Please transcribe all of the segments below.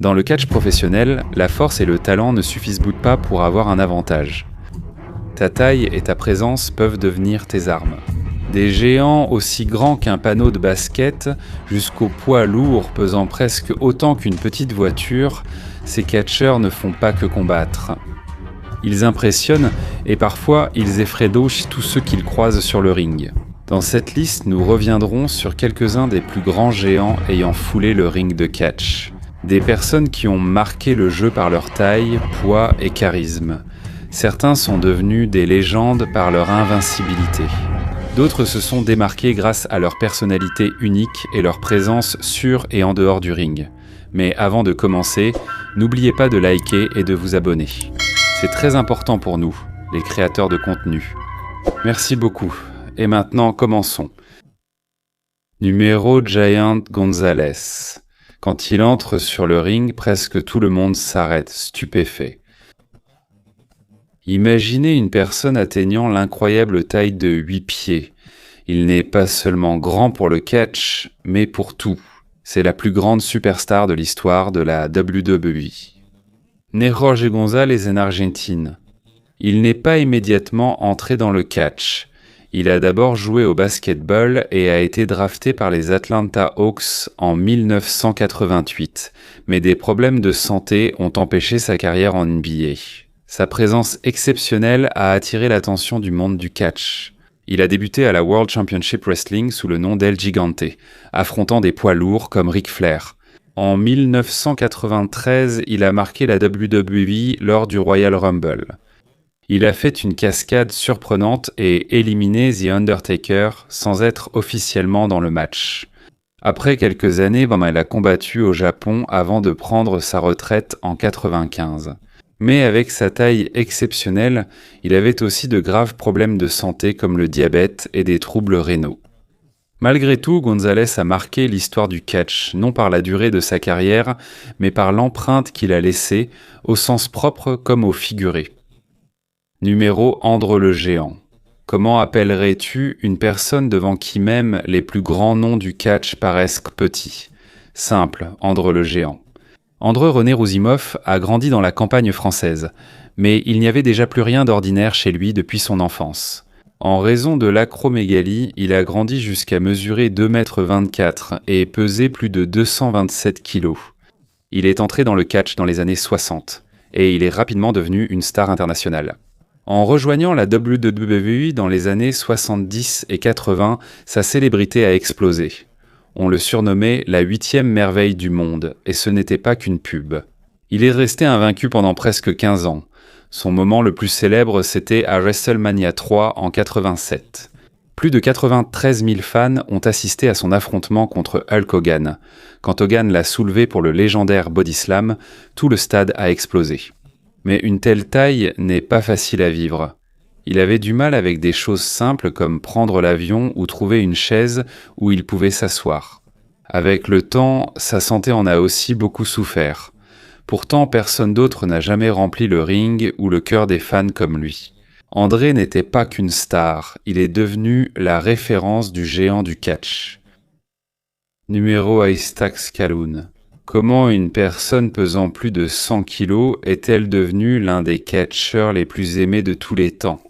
Dans le catch professionnel, la force et le talent ne suffisent pas pour avoir un avantage. Ta taille et ta présence peuvent devenir tes armes. Des géants aussi grands qu'un panneau de basket, jusqu'au poids lourd pesant presque autant qu'une petite voiture, ces catcheurs ne font pas que combattre. Ils impressionnent et parfois ils effraient d'auche tous ceux qu'ils croisent sur le ring. Dans cette liste, nous reviendrons sur quelques-uns des plus grands géants ayant foulé le ring de catch. Des personnes qui ont marqué le jeu par leur taille, poids et charisme. Certains sont devenus des légendes par leur invincibilité. D'autres se sont démarqués grâce à leur personnalité unique et leur présence sur et en dehors du ring. Mais avant de commencer, n'oubliez pas de liker et de vous abonner. C'est très important pour nous, les créateurs de contenu. Merci beaucoup. Et maintenant, commençons. Numéro Giant Gonzalez. Quand il entre sur le ring, presque tout le monde s'arrête, stupéfait. Imaginez une personne atteignant l'incroyable taille de 8 pieds. Il n'est pas seulement grand pour le catch, mais pour tout. C'est la plus grande superstar de l'histoire de la WWE. Né Jorge González en Argentine. Il n'est pas immédiatement entré dans le catch. Il a d'abord joué au basketball et a été drafté par les Atlanta Hawks en 1988, mais des problèmes de santé ont empêché sa carrière en NBA. Sa présence exceptionnelle a attiré l'attention du monde du catch. Il a débuté à la World Championship Wrestling sous le nom d'El Gigante, affrontant des poids lourds comme Ric Flair. En 1993, il a marqué la WWE lors du Royal Rumble. Il a fait une cascade surprenante et éliminé The Undertaker sans être officiellement dans le match. Après quelques années, il a combattu au Japon avant de prendre sa retraite en 1995. Mais avec sa taille exceptionnelle, il avait aussi de graves problèmes de santé comme le diabète et des troubles rénaux. Malgré tout, González a marqué l'histoire du catch, non par la durée de sa carrière, mais par l'empreinte qu'il a laissée, au sens propre comme au figuré. Numéro Andre le Géant. Comment appellerais-tu une personne devant qui même les plus grands noms du catch paraissent petits ? Simple, Andre le Géant. Andre René Roussimoff a grandi dans la campagne française, mais il n'y avait déjà plus rien d'ordinaire chez lui depuis son enfance. En raison de l'acromégalie, il a grandi jusqu'à mesurer 2,24 m et peser plus de 227 kg. Il est entré dans le catch dans les années 60, et il est rapidement devenu une star internationale. En rejoignant la WWE dans les années 70 et 80, sa célébrité a explosé. On le surnommait la 8e merveille du monde, et ce n'était pas qu'une pub. Il est resté invaincu pendant presque 15 ans. Son moment le plus célèbre, c'était à WrestleMania 3 en 87. Plus de 93 000 fans ont assisté à son affrontement contre Hulk Hogan. Quand Hogan l'a soulevé pour le légendaire Body Slam, tout le stade a explosé. Mais une telle taille n'est pas facile à vivre. Il avait du mal avec des choses simples comme prendre l'avion ou trouver une chaise où il pouvait s'asseoir. Avec le temps, sa santé en a aussi beaucoup souffert. Pourtant, personne d'autre n'a jamais rempli le ring ou le cœur des fans comme lui. André n'était pas qu'une star, il est devenu la référence du géant du catch. Numéro Haystack Saloon. Comment une personne pesant plus de 100 kg est-elle devenue l'un des catcheurs les plus aimés de tous les temps ?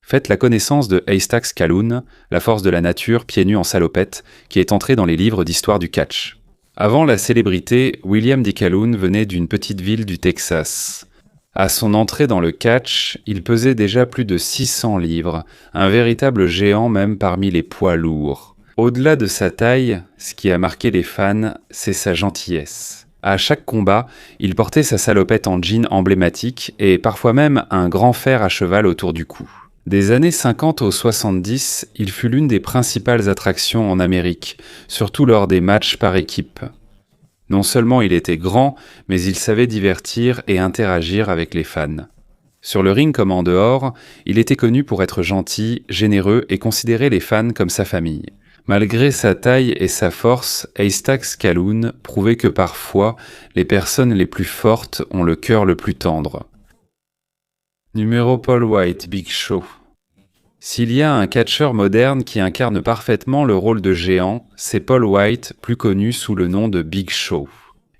Faites la connaissance de Haystack Saloon, la force de la nature pieds nus en salopette, qui est entré dans les livres d'histoire du catch. Avant la célébrité, William D. Calhoun venait d'une petite ville du Texas. À son entrée dans le catch, il pesait déjà plus de 600 livres, un véritable géant même parmi les poids lourds. Au-delà de sa taille, ce qui a marqué les fans, c'est sa gentillesse. À chaque combat, il portait sa salopette en jean emblématique et parfois même un grand fer à cheval autour du cou. Des années 50 aux 70, il fut l'une des principales attractions en Amérique, surtout lors des matchs par équipe. Non seulement il était grand, mais il savait divertir et interagir avec les fans. Sur le ring comme en dehors, il était connu pour être gentil, généreux et considérer les fans comme sa famille. Malgré sa taille et sa force, Haystack Saloon prouvait que parfois, les personnes les plus fortes ont le cœur le plus tendre. Numéro Paul White, Big Show. S'il y a un catcheur moderne qui incarne parfaitement le rôle de géant, c'est Paul White, plus connu sous le nom de Big Show.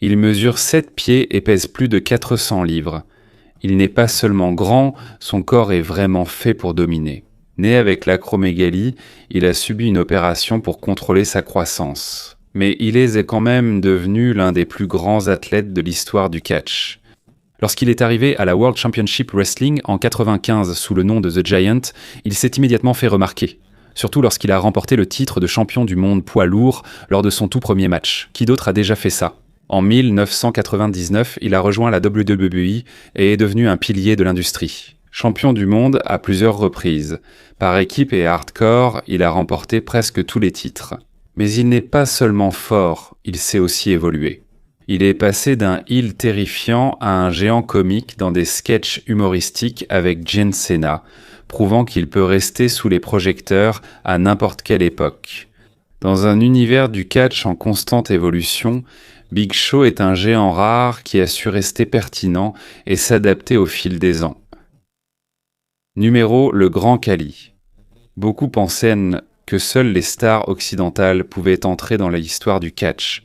Il mesure 7 pieds et pèse plus de 400 livres. Il n'est pas seulement grand, son corps est vraiment fait pour dominer. Né avec l'acromégalie, il a subi une opération pour contrôler sa croissance. Mais il est quand même devenu l'un des plus grands athlètes de l'histoire du catch. Lorsqu'il est arrivé à la World Championship Wrestling en 1995 sous le nom de The Giant, il s'est immédiatement fait remarquer. Surtout lorsqu'il a remporté le titre de champion du monde poids lourd lors de son tout premier match. Qui d'autre a déjà fait ça ? En 1999, il a rejoint la WWE et est devenu un pilier de l'industrie. Champion du monde à plusieurs reprises. Par équipe et hardcore, il a remporté presque tous les titres. Mais il n'est pas seulement fort, il sait aussi évoluer. Il est passé d'un heel terrifiant à un géant comique dans des sketchs humoristiques avec John Cena, prouvant qu'il peut rester sous les projecteurs à n'importe quelle époque. Dans un univers du catch en constante évolution, Big Show est un géant rare qui a su rester pertinent et s'adapter au fil des ans. Numéro le Grand Khali. Beaucoup pensaient que seules les stars occidentales pouvaient entrer dans l'histoire du catch,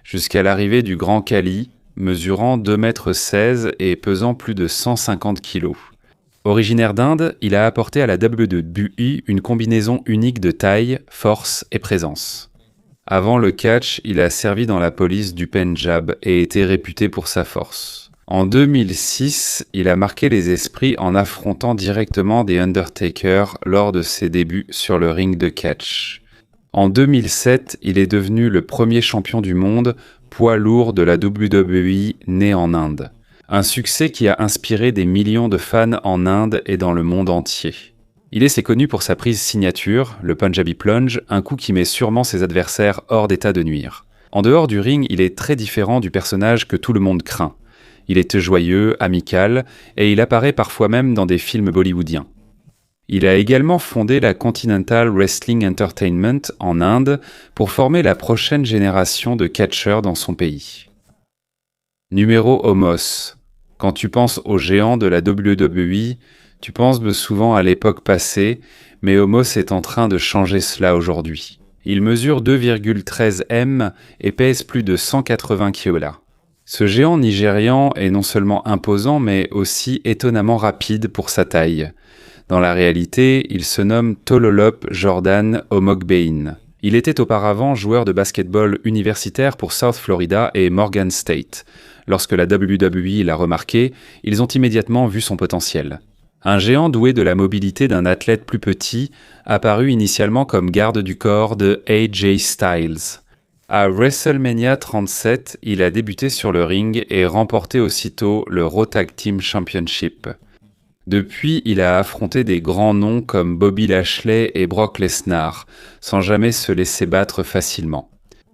jusqu'à l'arrivée du Grand Khali, mesurant 2,16 m et pesant plus de 150 kg. Originaire d'Inde, il a apporté à la WWE une combinaison unique de taille, force et présence. Avant le catch, il a servi dans la police du Pendjab et était réputé pour sa force. En 2006, il a marqué les esprits en affrontant directement The Undertaker lors de ses débuts sur le ring de catch. En 2007, il est devenu le premier champion du monde, poids lourd de la WWE né en Inde. Un succès qui a inspiré des millions de fans en Inde et dans le monde entier. Il est connu pour sa prise signature, le Punjabi Plunge, un coup qui met sûrement ses adversaires hors d'état de nuire. En dehors du ring, il est très différent du personnage que tout le monde craint. Il est joyeux, amical, et il apparaît parfois même dans des films bollywoodiens. Il a également fondé la Continental Wrestling Entertainment en Inde pour former la prochaine génération de catcheurs dans son pays. Numéro Omos. Quand tu penses aux géants de la WWE, tu penses souvent à l'époque passée, mais Omos est en train de changer cela aujourd'hui. Il mesure 2,13 m et pèse plus de 180 kg. Ce géant nigérian est non seulement imposant, mais aussi étonnamment rapide pour sa taille. Dans la réalité, il se nomme Tololop Jordan Omogbein. Il était auparavant joueur de basketball universitaire pour South Florida et Morgan State. Lorsque la WWE l'a remarqué, ils ont immédiatement vu son potentiel. Un géant doué de la mobilité d'un athlète plus petit, apparu initialement comme garde du corps de AJ Styles. À WrestleMania 37, il a débuté sur le ring et remporté aussitôt le Raw Tag Team Championship. Depuis, il a affronté des grands noms comme Bobby Lashley et Brock Lesnar, sans jamais se laisser battre facilement.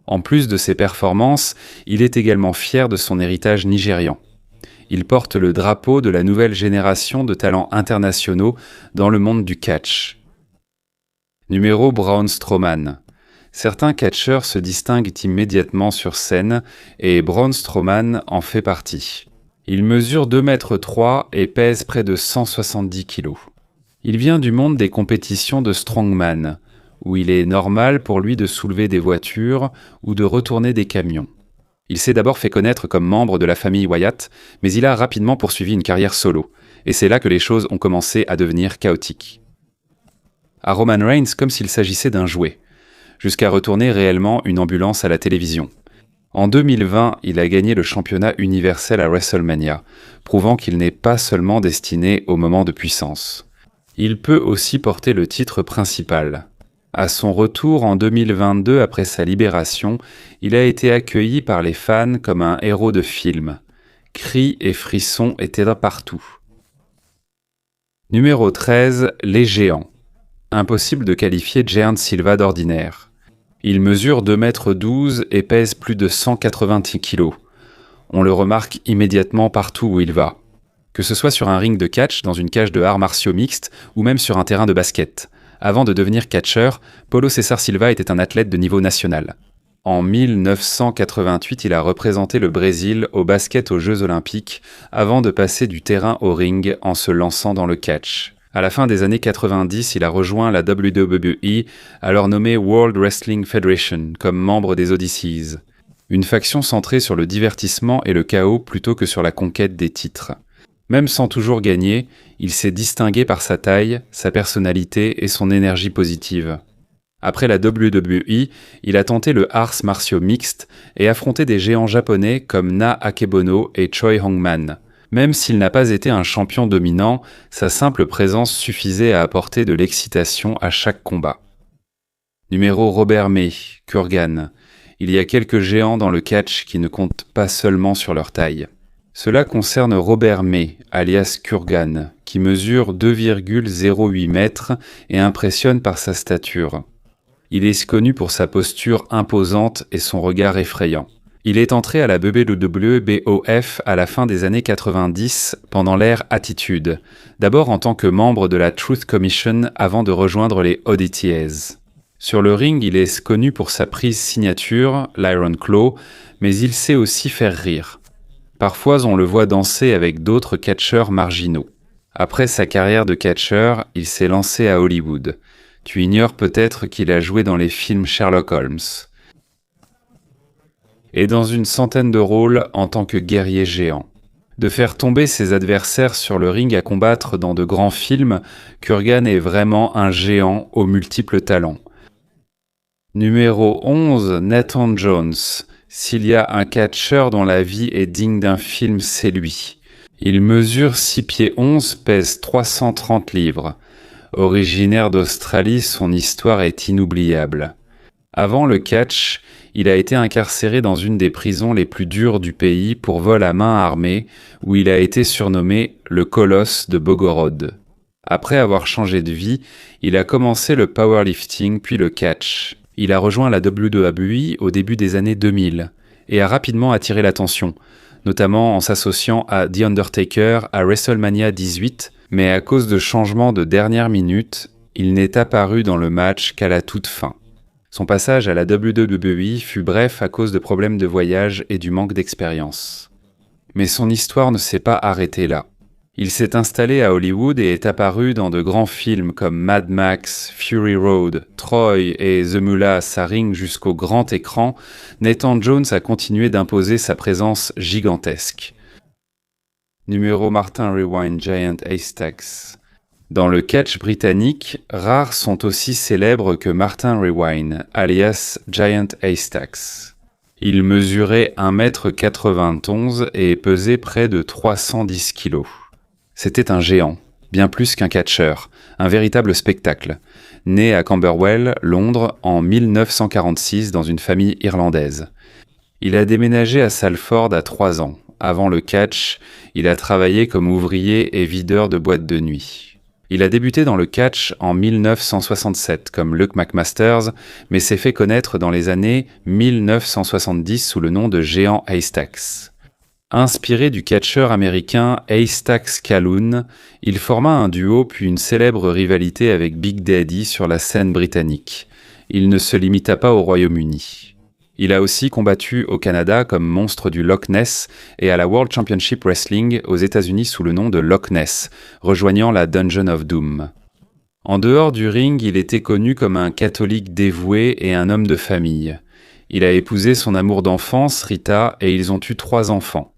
En plus de ses performances, il est également fier de son héritage nigérian. Il porte le drapeau de la nouvelle génération de talents internationaux dans le monde du catch. Numéro Braun Strowman. Certains catcheurs se distinguent immédiatement sur scène et Braun Strowman en fait partie. Il mesure 2,3 m et pèse près de 170 kg. Il vient du monde des compétitions de strongman, où il est normal pour lui de soulever des voitures ou de retourner des camions. Il s'est d'abord fait connaître comme membre de la famille Wyatt, mais il a rapidement poursuivi une carrière solo, et c'est là que les choses ont commencé à devenir chaotiques. À Roman Reigns comme s'il s'agissait d'un jouet, jusqu'à retourner réellement une ambulance à la télévision. En 2020, il a gagné le championnat universel à WrestleMania, prouvant qu'il n'est pas seulement destiné au moment de puissance. Il peut aussi porter le titre principal. À son retour en 2022 après sa libération, il a été accueilli par les fans comme un héros de film. Cris et frissons étaient là partout. Numéro 13, les géants. Impossible de qualifier Giant Silva d'ordinaire. Il mesure 2,12 m et pèse plus de 180 kg. On le remarque immédiatement partout où il va. Que ce soit sur un ring de catch, dans une cage de arts martiaux mixtes ou même sur un terrain de basket. Avant de devenir catcheur, Paulo César Silva était un athlète de niveau national. En 1988, il a représenté le Brésil au basket aux Jeux Olympiques avant de passer du terrain au ring en se lançant dans le catch. À la fin des années 90, il a rejoint la WWE, alors nommée World Wrestling Federation, comme membre des Odysseys. Une faction centrée sur le divertissement et le chaos plutôt que sur la conquête des titres. Même sans toujours gagner, il s'est distingué par sa taille, sa personnalité et son énergie positive. Après la WWE, il a tenté le arts martiaux mixte et affronté des géants japonais comme Na Akebono et Choi Hongman. Même s'il n'a pas été un champion dominant, sa simple présence suffisait à apporter de l'excitation à chaque combat. Numéro Robert May, Kurgan. Il y a quelques géants dans le catch qui ne comptent pas seulement sur leur taille. Cela concerne Robert May, alias Kurgan, qui mesure 2,08 mètres et impressionne par sa stature. Il est connu pour sa posture imposante et son regard effrayant. Il est entré à la WWE-BOF à la fin des années 90 pendant l'ère Attitude, d'abord en tant que membre de la Truth Commission avant de rejoindre les ODTs. Sur le ring, il est connu pour sa prise signature, l'Iron Claw, mais il sait aussi faire rire. Parfois, on le voit danser avec d'autres catcheurs marginaux. Après sa carrière de catcheur, il s'est lancé à Hollywood. Tu ignores peut-être qu'il a joué dans les films Sherlock Holmes. Et dans une centaine de rôles en tant que guerrier géant. De faire tomber ses adversaires sur le ring à combattre dans de grands films, Kurgan est vraiment un géant aux multiples talents. Numéro 11, Nathan Jones. S'il y a un catcheur dont la vie est digne d'un film, c'est lui. Il mesure 6 pieds 11, pèse 330 livres. Originaire d'Australie, son histoire est inoubliable. Avant le catch, il a été incarcéré dans une des prisons les plus dures du pays pour vol à main armée, où il a été surnommé le Colosse de Bogorod. Après avoir changé de vie, il a commencé le powerlifting puis le catch. Il a rejoint la WWE au début des années 2000 et a rapidement attiré l'attention, notamment en s'associant à The Undertaker à WrestleMania 18, mais à cause de changements de dernière minute, il n'est apparu dans le match qu'à la toute fin. Son passage à la WWE fut bref à cause de problèmes de voyage et du manque d'expérience. Mais son histoire ne s'est pas arrêtée là. Il s'est installé à Hollywood et est apparu dans de grands films comme Mad Max, Fury Road, Troy et The Mullah Saring jusqu'au grand écran. Nathan Jones a continué d'imposer sa présence gigantesque. Numéro Martin Rewind Giant Haystacks. Dans le catch britannique, rares sont aussi célèbres que Martin Rewind, alias Giant Haystacks. Il mesurait 1,91 m et pesait près de 310 kg. C'était un géant, bien plus qu'un catcheur, un véritable spectacle. Né à Camberwell, Londres, en 1946 dans une famille irlandaise. Il a déménagé à Salford à 3 ans. Avant le catch, il a travaillé comme ouvrier et videur de boîtes de nuit. Il a débuté dans le catch en 1967 comme Luke McMasters, mais s'est fait connaître dans les années 1970 sous le nom de Géant Haystacks. Inspiré du catcheur américain Haystacks Calhoun, il forma un duo puis une célèbre rivalité avec Big Daddy sur la scène britannique. Il ne se limita pas au Royaume-Uni. Il a aussi combattu au Canada comme monstre du Loch Ness et à la World Championship Wrestling aux États-Unis sous le nom de Loch Ness, rejoignant la Dungeon of Doom. En dehors du ring, il était connu comme un catholique dévoué et un homme de famille. Il a épousé son amour d'enfance, Rita, et ils ont eu 3 enfants.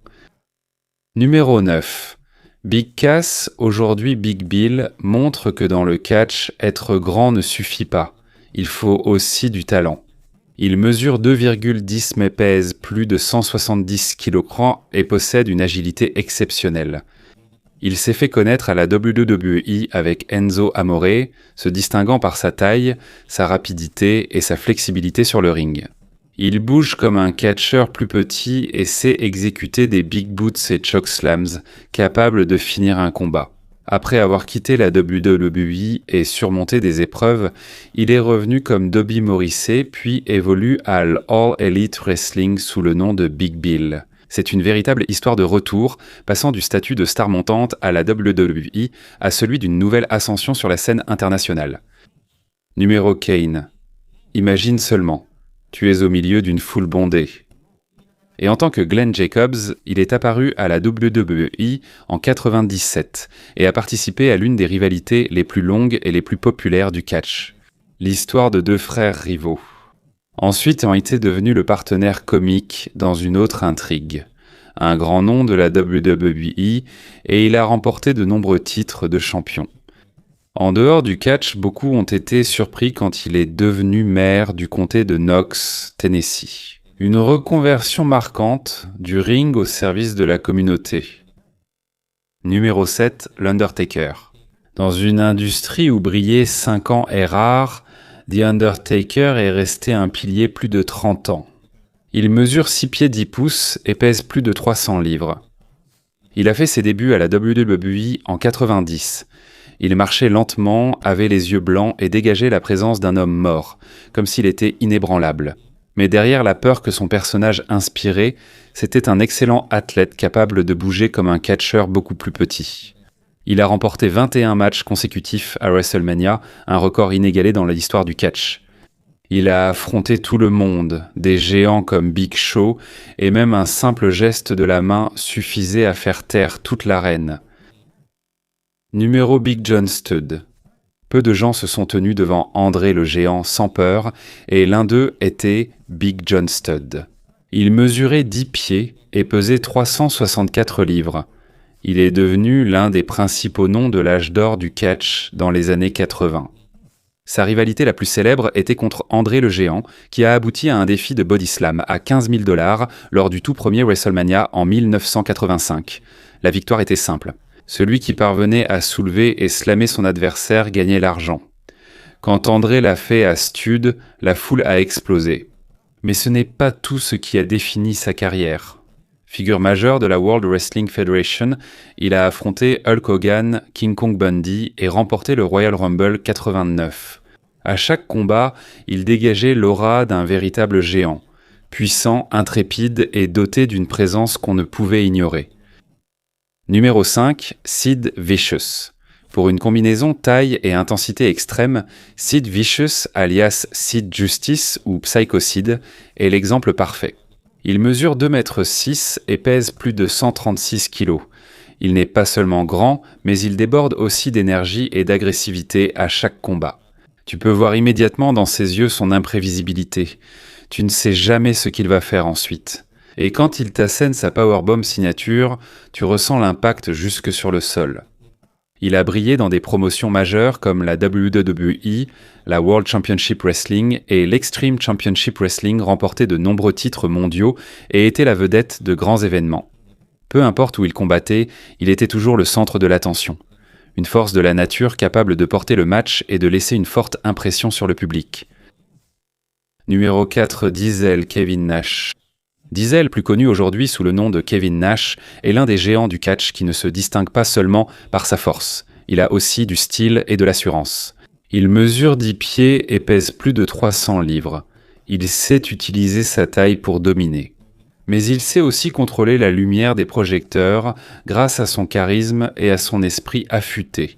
Numéro 9. Big Cass, aujourd'hui Big Bill, montre que dans le catch, être grand ne suffit pas. Il faut aussi du talent. Il mesure 2,10 mais pèse plus de 170 kg et possède une agilité exceptionnelle. Il s'est fait connaître à la WWE avec Enzo Amore, se distinguant par sa taille, sa rapidité et sa flexibilité sur le ring. Il bouge comme un catcheur plus petit et sait exécuter des big boots et chokeslams, capables de finir un combat. Après avoir quitté la WWE et surmonté des épreuves, il est revenu comme Dobby Morrissey puis évolue à l'All Elite Wrestling sous le nom de Big Bill. C'est une véritable histoire de retour, passant du statut de star montante à la WWE à celui d'une nouvelle ascension sur la scène internationale. Numéro Kane. Imagine seulement, tu es au milieu d'une foule bondée. Et en tant que Glenn Jacobs, il est apparu à la WWE en 97 et a participé à l'une des rivalités les plus longues et les plus populaires du catch. L'histoire de 2 frères rivaux. Ensuite en était devenu le partenaire comique dans une autre intrigue. Un grand nom de la WWE, et il a remporté de nombreux titres de champion. En dehors du catch, beaucoup ont été surpris quand il est devenu maire du comté de Knox, Tennessee. Une reconversion marquante du ring au service de la communauté. Numéro 7, l'Undertaker. Dans une industrie où briller 5 ans est rare, The Undertaker est resté un pilier plus de 30 ans. Il mesure 6 pieds 10 pouces et pèse plus de 300 livres. Il a fait ses débuts à la WWE en 90. Il marchait lentement, avait les yeux blancs et dégageait la présence d'un homme mort, comme s'il était inébranlable. Mais derrière la peur que son personnage inspirait, c'était un excellent athlète capable de bouger comme un catcheur beaucoup plus petit. Il a remporté 21 matchs consécutifs à WrestleMania, un record inégalé dans l'histoire du catch. Il a affronté tout le monde, des géants comme Big Show, et même un simple geste de la main suffisait à faire taire toute l'arène. Numéro Big John Studd. Peu de gens se sont tenus devant André le géant sans peur, et l'un d'eux était Big John Studd. Il mesurait 10 pieds et pesait 364 livres. Il est devenu l'un des principaux noms de l'âge d'or du catch dans les années 80. Sa rivalité la plus célèbre était contre André le Géant, qui a abouti à un défi de body slam à 15 000 $ lors du tout premier WrestleMania en 1985. La victoire était simple. Celui qui parvenait à soulever et slammer son adversaire gagnait l'argent. Quand André l'a fait à Studd, la foule a explosé. Mais ce n'est pas tout ce qui a défini sa carrière. Figure majeure de la World Wrestling Federation, il a affronté Hulk Hogan, King Kong Bundy et remporté le Royal Rumble 89. À chaque combat, il dégageait l'aura d'un véritable géant, puissant, intrépide et doté d'une présence qu'on ne pouvait ignorer. Numéro 5, Sid Vicious. Pour une combinaison taille et intensité extrême, Sid Vicious, alias Sid Justice ou Psycho Sid, est l'exemple parfait. Il mesure 2,6 m et pèse plus de 136 kg. Il n'est pas seulement grand, mais il déborde aussi d'énergie et d'agressivité à chaque combat. Tu peux voir immédiatement dans ses yeux son imprévisibilité. Tu ne sais jamais ce qu'il va faire ensuite. Et quand il t'assène sa powerbomb signature, tu ressens l'impact jusque sur le sol. Il a brillé dans des promotions majeures comme la WWE, la World Championship Wrestling et l'Extreme Championship Wrestling, remporté de nombreux titres mondiaux et était la vedette de grands événements. Peu importe où il combattait, il était toujours le centre de l'attention. Une force de la nature capable de porter le match et de laisser une forte impression sur le public. Numéro 4, Diesel Kevin Nash. Diesel, plus connu aujourd'hui sous le nom de Kevin Nash, est l'un des géants du catch qui ne se distingue pas seulement par sa force. Il a aussi du style et de l'assurance. Il mesure 10 pieds et pèse plus de 300 livres. Il sait utiliser sa taille pour dominer. Mais il sait aussi contrôler la lumière des projecteurs grâce à son charisme et à son esprit affûté.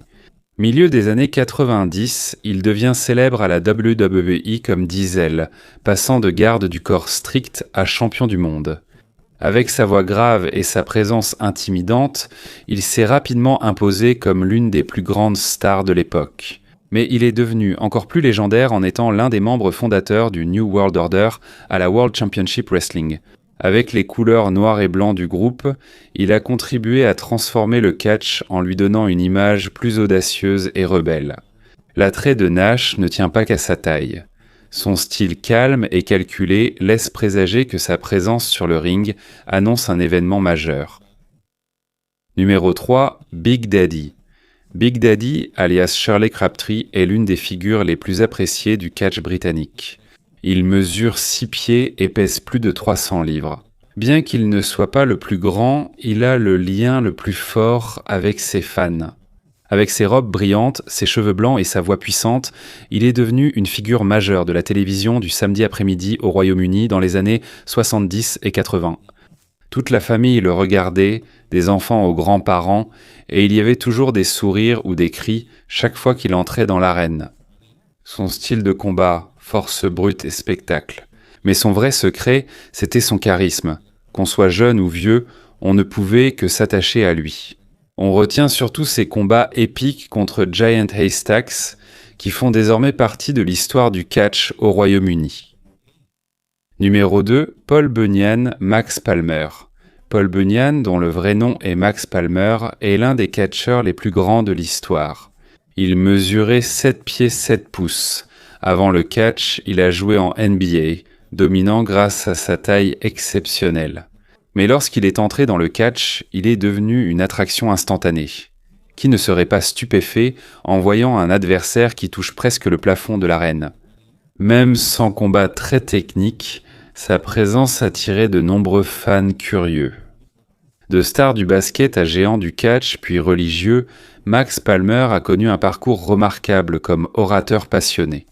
Milieu des années 90, il devient célèbre à la WWE comme Diesel, passant de garde du corps strict à champion du monde. Avec sa voix grave et sa présence intimidante, il s'est rapidement imposé comme l'une des plus grandes stars de l'époque. Mais il est devenu encore plus légendaire en étant l'un des membres fondateurs du New World Order à la World Championship Wrestling. Avec les couleurs noir et blanc du groupe, il a contribué à transformer le catch en lui donnant une image plus audacieuse et rebelle. L'attrait de Nash ne tient pas qu'à sa taille. Son style calme et calculé laisse présager que sa présence sur le ring annonce un événement majeur. Numéro 3, Big Daddy. Big Daddy, alias Shirley Crabtree, est l'une des figures les plus appréciées du catch britannique. Il mesure 6 pieds et pèse plus de 300 livres. Bien qu'il ne soit pas le plus grand, il a le lien le plus fort avec ses fans. Avec ses robes brillantes, ses cheveux blancs et sa voix puissante, il est devenu une figure majeure de la télévision du samedi après-midi au Royaume-Uni dans les années 70 et 80. Toute la famille le regardait, des enfants aux grands-parents, et il y avait toujours des sourires ou des cris chaque fois qu'il entrait dans l'arène. Son style de combat, force brute et spectacle. Mais son vrai secret, c'était son charisme. Qu'on soit jeune ou vieux, on ne pouvait que s'attacher à lui. On retient surtout ses combats épiques contre Giant Haystacks, qui font désormais partie de l'histoire du catch au Royaume-Uni. Numéro 2, Paul Bunyan, Max Palmer. Paul Bunyan, dont le vrai nom est Max Palmer, est l'un des catcheurs les plus grands de l'histoire. Il mesurait 7 pieds 7 pouces. Avant le catch, il a joué en NBA, dominant grâce à sa taille exceptionnelle. Mais lorsqu'il est entré dans le catch, il est devenu une attraction instantanée. Qui ne serait pas stupéfait en voyant un adversaire qui touche presque le plafond de l'arène? Même sans combat très technique, sa présence attirait de nombreux fans curieux. De star du basket à géant du catch, puis religieux, Max Palmer a connu un parcours remarquable comme orateur passionné.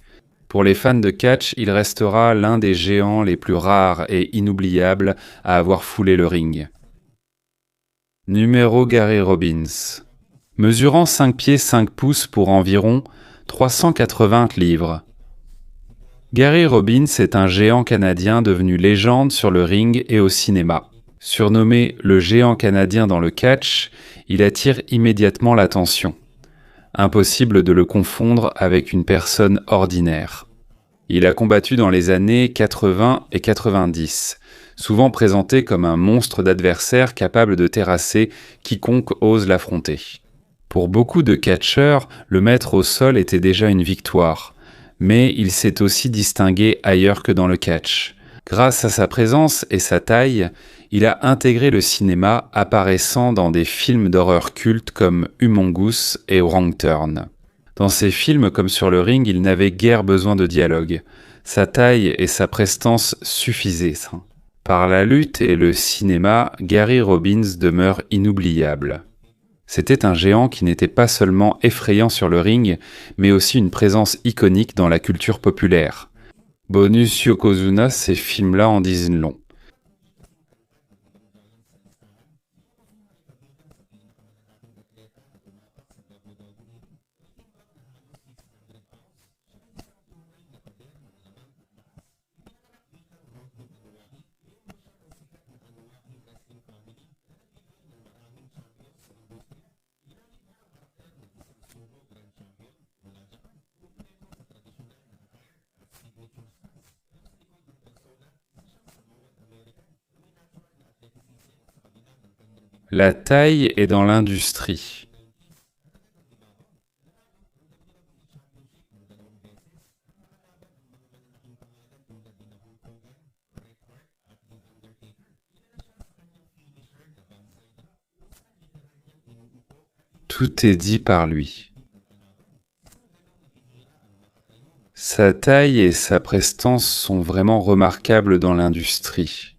Pour les fans de catch, il restera l'un des géants les plus rares et inoubliables à avoir foulé le ring. Numéro Gary Robbins. Mesurant 5 pieds 5 pouces pour environ 380 livres. Gary Robbins est un géant canadien devenu légende sur le ring et au cinéma. Surnommé le géant canadien dans le catch, il attire immédiatement l'attention. Impossible de le confondre avec une personne ordinaire. Il a combattu dans les années 80 et 90, souvent présenté comme un monstre d'adversaire capable de terrasser quiconque ose l'affronter. Pour beaucoup de catcheurs, le mettre au sol était déjà une victoire, mais il s'est aussi distingué ailleurs que dans le catch. Grâce à sa présence et sa taille, il a intégré le cinéma, apparaissant dans des films d'horreur cultes comme Humongous et Wrong Turn. Dans ces films comme sur le ring, il n'avait guère besoin de dialogue. Sa taille et sa prestance suffisaient. Par la lutte et le cinéma, Gary Robbins demeure inoubliable. C'était un géant qui n'était pas seulement effrayant sur le ring, mais aussi une présence iconique dans la culture populaire. Bonus Yokozuna, ces films-là en disent long. La taille est dans l'industrie. Tout est dit par lui. Sa taille et sa prestance sont vraiment remarquables dans l'industrie.